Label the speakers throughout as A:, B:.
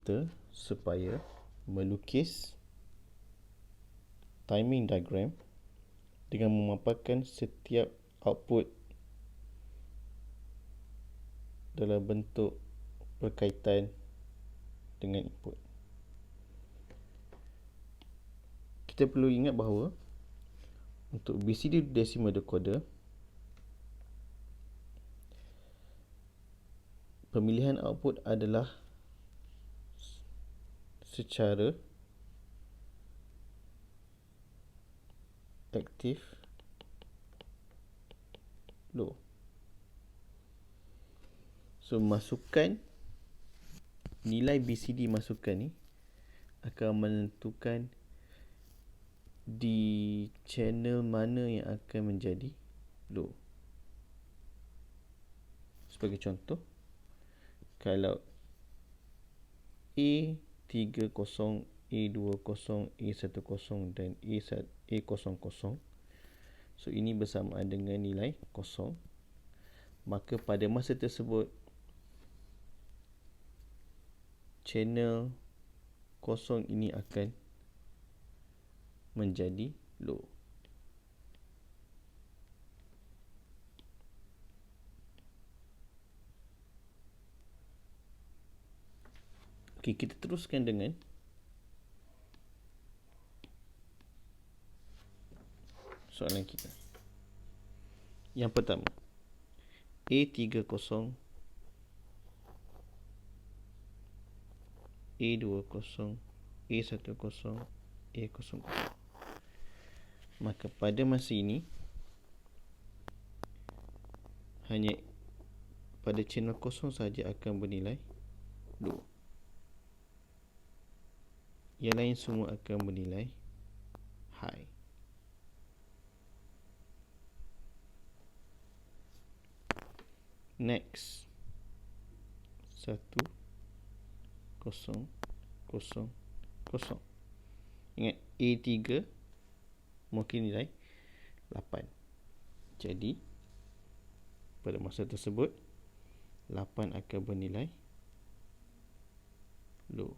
A: kita supaya melukis timing diagram dengan memaparkan setiap output dalam bentuk berkaitan dengan input. Kita perlu ingat bahawa untuk BCD decimal decoder, pemilihan output adalah secara aktif low. So masukan nilai BCD masukan ni akan menentukan di channel mana yang akan menjadi low. Sebagai contoh, kalau A30, A20, A10 dan A00, so ini bersamaan dengan nilai 0, maka pada masa tersebut channel 0 ini akan menjadi low. Okey, kita teruskan dengan soalan kita. Yang pertama, A30, A20, A10, A00. Maka pada masa ini hanya pada channel 0 saja akan bernilai low. Yang lain semua akan bernilai high. Next, 1, 0, 0, 0. Ingat, A3 mungkin nilai 8. Jadi pada masa tersebut 8 akan bernilai low.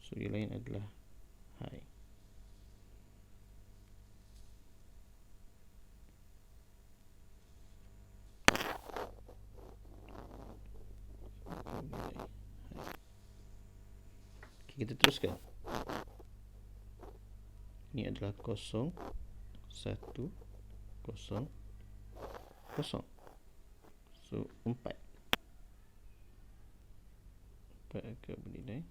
A: So yang lain adalah high. Okay, kita teruskan. Ini adalah 0, 1, 0, 0. So 4 akan bernilai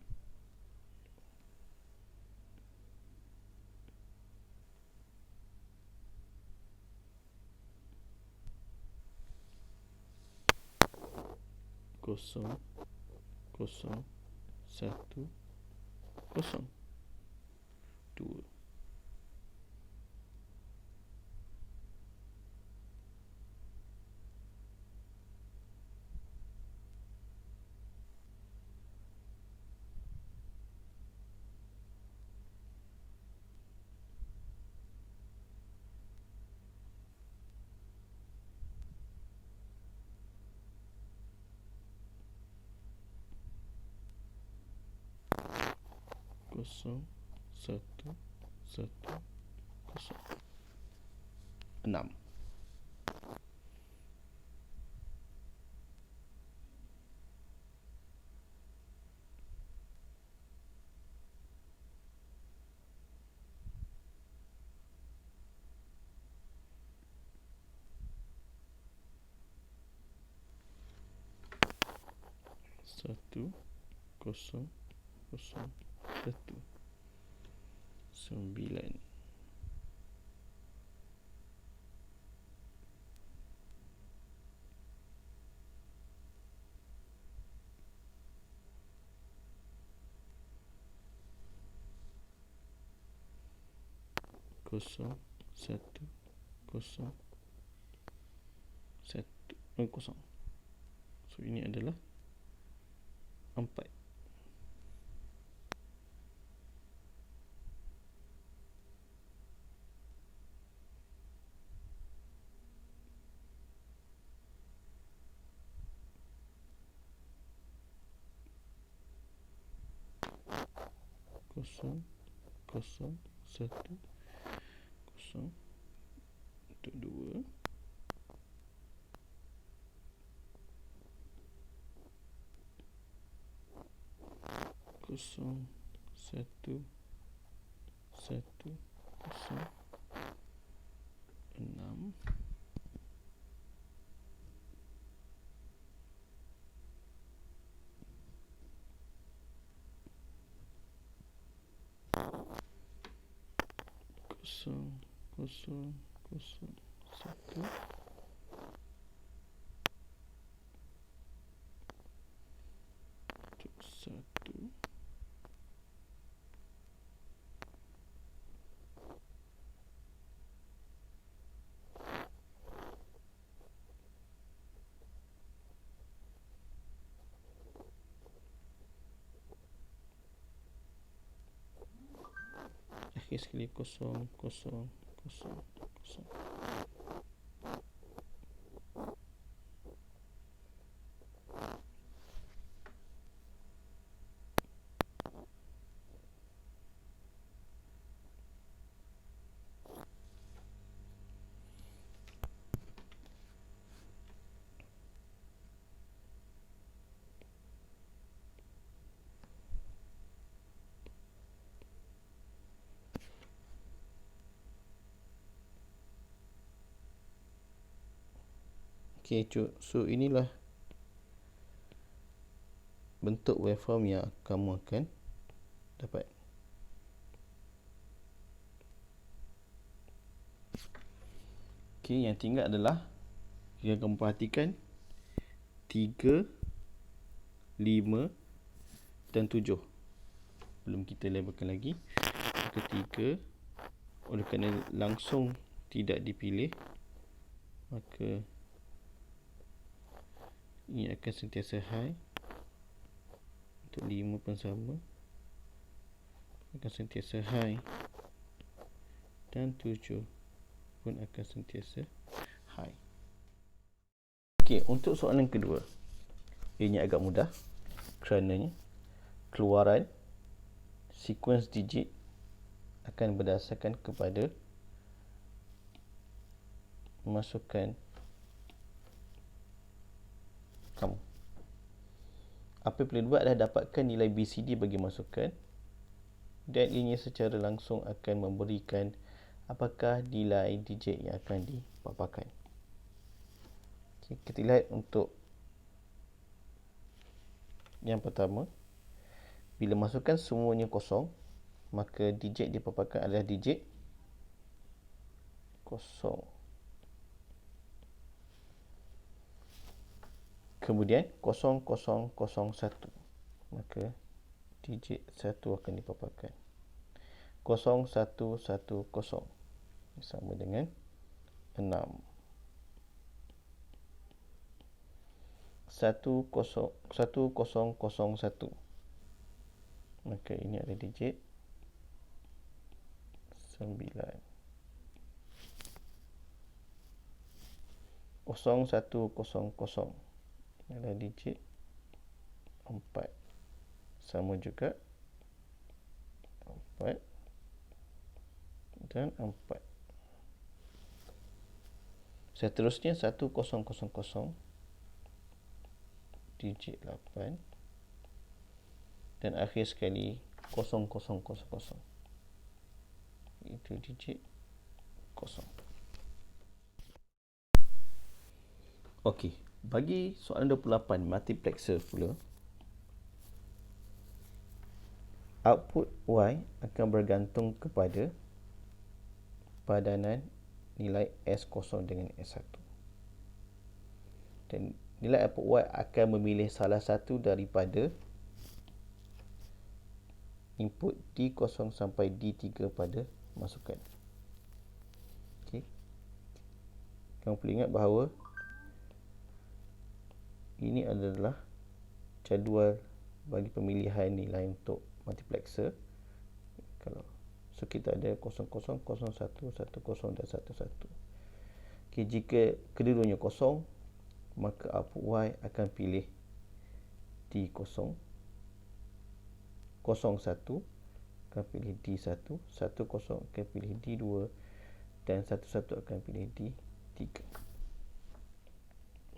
A: kosong, kosong, 1, 0, 2. Kosong, 1, 1, 0, 6. Satu, kosong, kosong, 1, 9. Kosong, 1, kosong, 1, kosong. So ini adalah 4. kosong, kosong, satu, kosong, untuk 2, kosong, satu, satu, kosong, 6, kosong, kosong, kosong, satu, untuk 1, akhir sekali kosong, kosong, kosong, kosong. Okey, so inilah bentuk waveform yang kamu akan dapat. Okey, yang tinggal adalah yang kamu perhatikan 3, 5 dan 7. Belum kita labelkan lagi. Ketiga, oleh kerana langsung tidak dipilih, maka ini akan sentiasa high. Untuk 5 pun sama, akan sentiasa high. Dan 7 pun akan sentiasa high. Okey, untuk soalan kedua, ini agak mudah kerananya keluaran sekuens digit akan berdasarkan kepada masukan kamu. Apa yang perlu dibuat adalah dapatkan nilai BCD bagi masukan, dan ini secara langsung akan memberikan apakah nilai digit yang akan dipaparkan. Okay, kita lihat untuk yang pertama. Bila masukan semuanya kosong, maka digit dipaparkan adalah digit kosong. Kemudian 0001, maka digit 1 akan dipaparkan. 0110 sama dengan 6. 1001, maka ini adalah digit 9. 0100 adalah digit 4. Sama juga 4 dan 4. Seterusnya 1000 digit 8, dan akhir sekali 0000 itu digit 0. Okey, bagi soalan 28 multiplexer pula, output Y akan bergantung kepada padanan nilai S0 dengan S1. Dan nilai output Y akan memilih salah satu daripada input D0 sampai D3 pada masukan. Okey. Kamu perlu ingat bahawa ini adalah jadual bagi pemilihan nilai untuk multiplexer. So kita ada 00, 01, 10 dan 11. Okay, jika kedua-duanya kosong, maka output Y akan pilih D0, 01 akan pilih D1, 10 akan pilih D2, dan 11 akan pilih D3.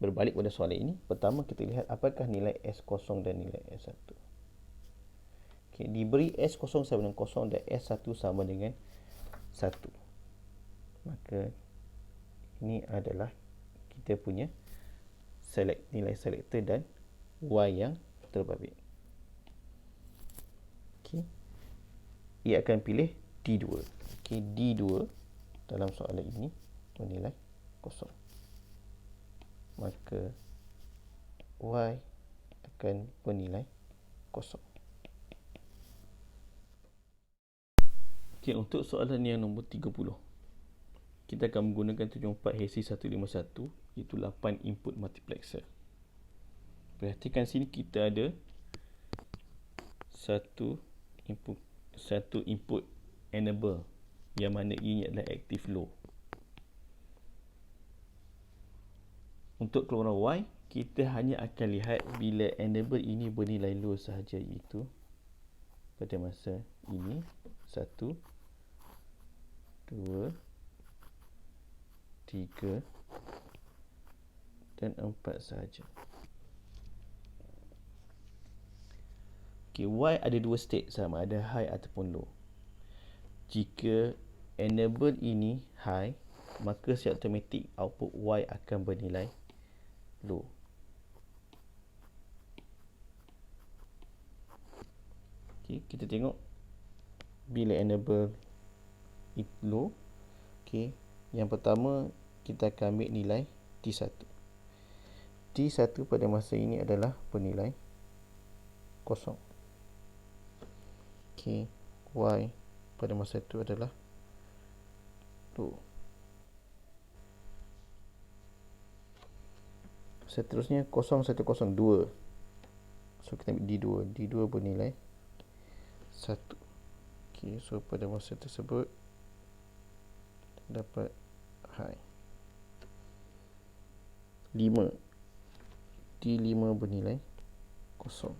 A: Berbalik pada soalan ini, pertama kita lihat apakah nilai S0 dan nilai S1. Okay, diberi S0 sama dengan 0 dan S1 sama dengan 1. Maka ini adalah kita punya nilai selector dan Y yang terbabit. Okay. Ia akan pilih D2. Okay, D2 dalam soalan ini bernilai 0. Maka Y akan bernilai 0. Okay, untuk soalan yang nombor 30, kita akan menggunakan 74HC151, iaitu 8 input multiplexer. Perhatikan sini kita ada satu input enable, yang mana ini adalah active low. Untuk keluaran Y, kita hanya akan lihat bila enable ini bernilai low sahaja, iaitu pada masa ini 1, 2, 3 dan 4 sahaja. Okay, Y ada dua state, sama ada high ataupun low. Jika enable ini high, maka secara automatik output Y akan bernilai low. Okay, kita tengok bila enable low. Okay, yang pertama kita akan ambil nilai T1. T1 pada masa ini adalah bernilai 0. Okay, Y pada masa itu adalah low. Seterusnya 0, 1, 0, 2. So kita ambil D2. D2 bernilai 1. Okay, so pada masa tersebut dapat high. 5. D5 bernilai 0.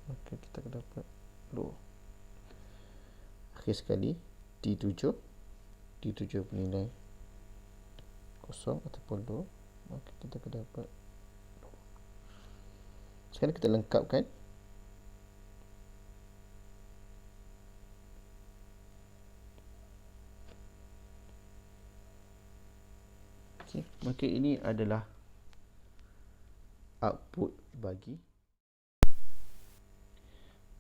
A: Maka kita akan dapat low. Akhir sekali D7. D7 bernilai 0 ataupun low. Maka kita akan dapat low. Sekarang kita lengkapkan. Okay, maka ini adalah output bagi.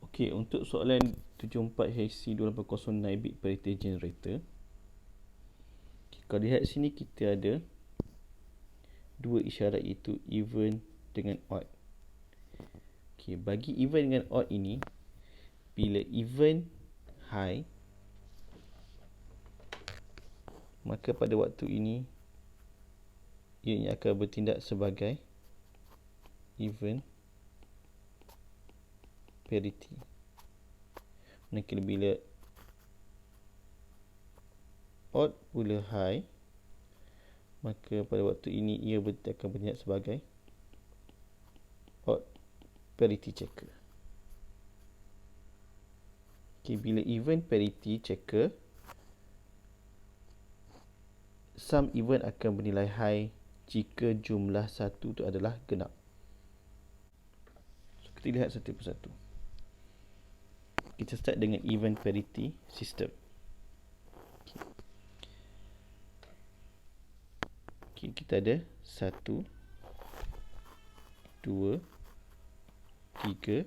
A: Okey, untuk soalan 74HC280 9 bit parity generator. Okay, kalau lihat sini kita ada dua isyarat, iaitu even dengan odd. Okey, bagi even dengan odd ini, bila even high, maka pada waktu ini ianya akan bertindak sebagai even parity. Maka bila odd pula high, maka pada waktu ini ia akan bertindak sebagai odd parity checker. Okay, bila even parity checker, sum even akan bernilai high jika jumlah satu itu adalah genap. So, kita lihat satu persatu. Kita start dengan even parity system. Okay, kita ada 1, 2, 3,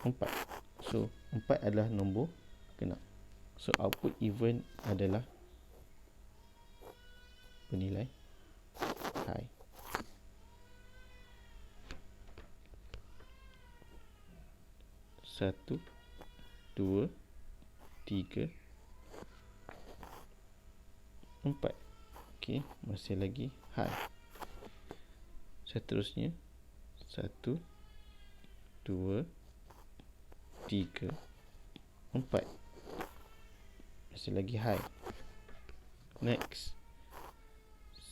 A: 4. So 4 adalah nombor genap. So output even adalah bernilai high. Satu, 2, 3, 4. Okey, masih lagi high. Seterusnya 1, 2, 3, 4. Masih lagi high. Next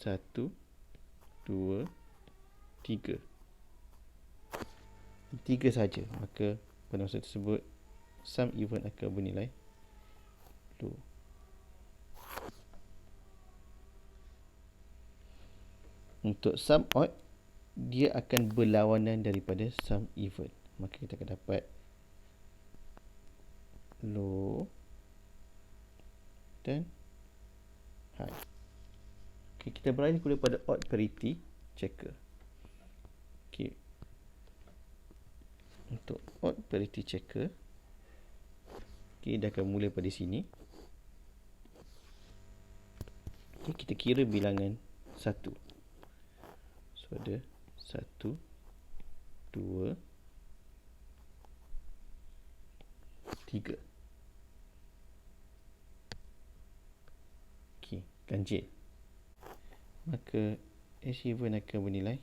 A: 1, 2, 3. 3 saja, maka pada masa tersebut sum even akan bernilai low. Untuk sum odd, dia akan berlawanan daripada sum even, maka kita akan dapat low dan high. Okay, kita beralih kepada odd parity checker. Okay. Untuk odd parity checker, okay, dia akan mula pada sini. Okay, kita kira bilangan 1. So ada 1, 2, 3. Okay, ganjil. Maka H even akan bernilai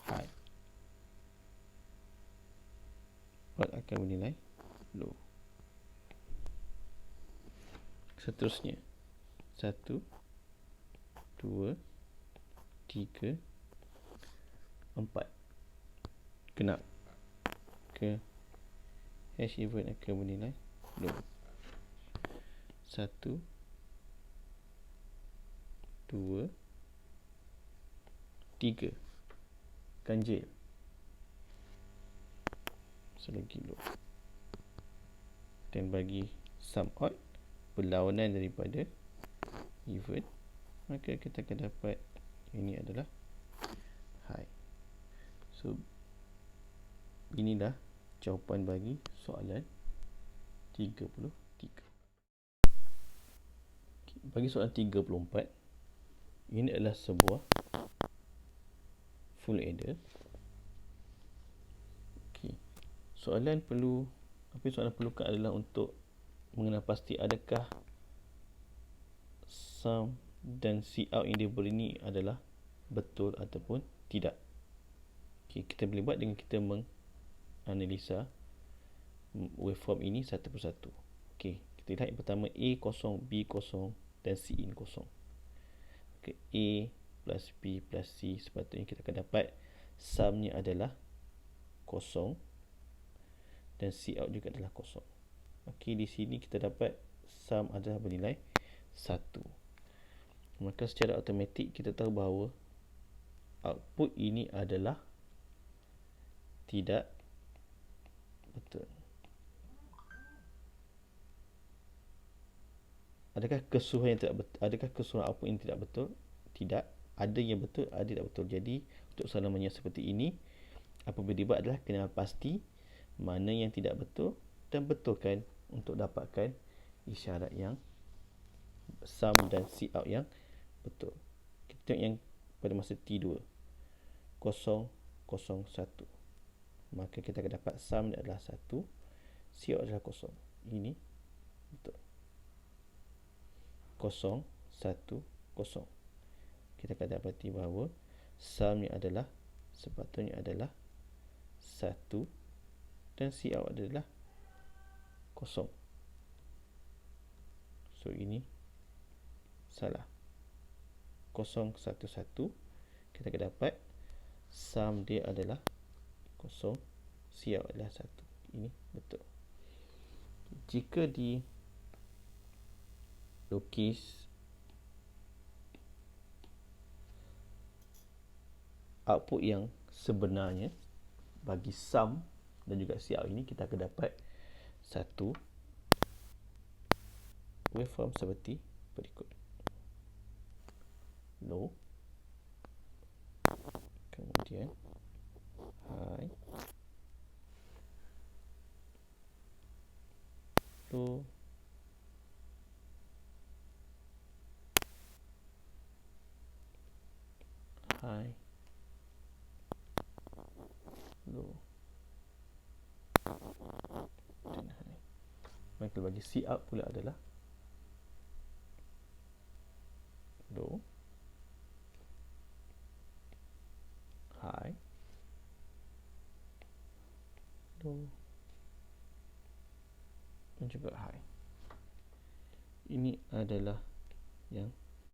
A: high. Odd akan bernilai low. Seterusnya 1, 2, 3, 4. Genap. Ke H even akan bernilai low. 1, 2, 3. Ganjil. Selagi low. Dan bagi sum odd berlawanan daripada even, maka kita akan dapat ini adalah high. So inilah jawapan bagi soalan 33. Bagi soalan 34, ini adalah sebuah full adder. Okay. Soalan perlukan adalah untuk mengenal pasti adakah sum dan cout yang dia beri ni adalah betul ataupun tidak. Okay, kita boleh buat dengan kita menganalisa waveform ini satu persatu. Okay, kita lihat yang pertama, A kosong, B kosong dan C in kosong. Okay, A plus B plus C, sepatutnya kita akan dapat sumnya adalah kosong dan cout juga adalah kosong. Okay, di sini kita dapat sum adalah bernilai 1. Maka secara automatik kita tahu bahawa output ini adalah tidak betul. Adakah keseluruhan yang tidak betul? Adakah keseluruhan output ini tidak betul? Tidak. Ada yang betul, ada tidak betul. Jadi untuk soalan yang seperti ini, apabila dibuat adalah kenal pasti mana yang tidak betul dan betulkan untuk dapatkan isyarat yang sum dan cout yang betul. Kita tengok yang pada masa T2 0, 0, 1. Maka kita akan dapat sum adalah 1, cout adalah kosong. Ini betul. 0, 1, 0. Kita akan dapati bahawa sumnya adalah sepatutnya adalah 1 dan cout adalah kosong. So ini salah. 0, 1, 1. Kita akan dapat sum dia adalah kosong, cout adalah 1. Ini betul. Jika di lukis output yang sebenarnya bagi sum dan juga cout ini, kita akan dapat satu waveform seperti berikut. Low, kemudian high, low, high, low, dan high. Maka bagi cout pula adalah low, high, low, dan juga high. Ini adalah yang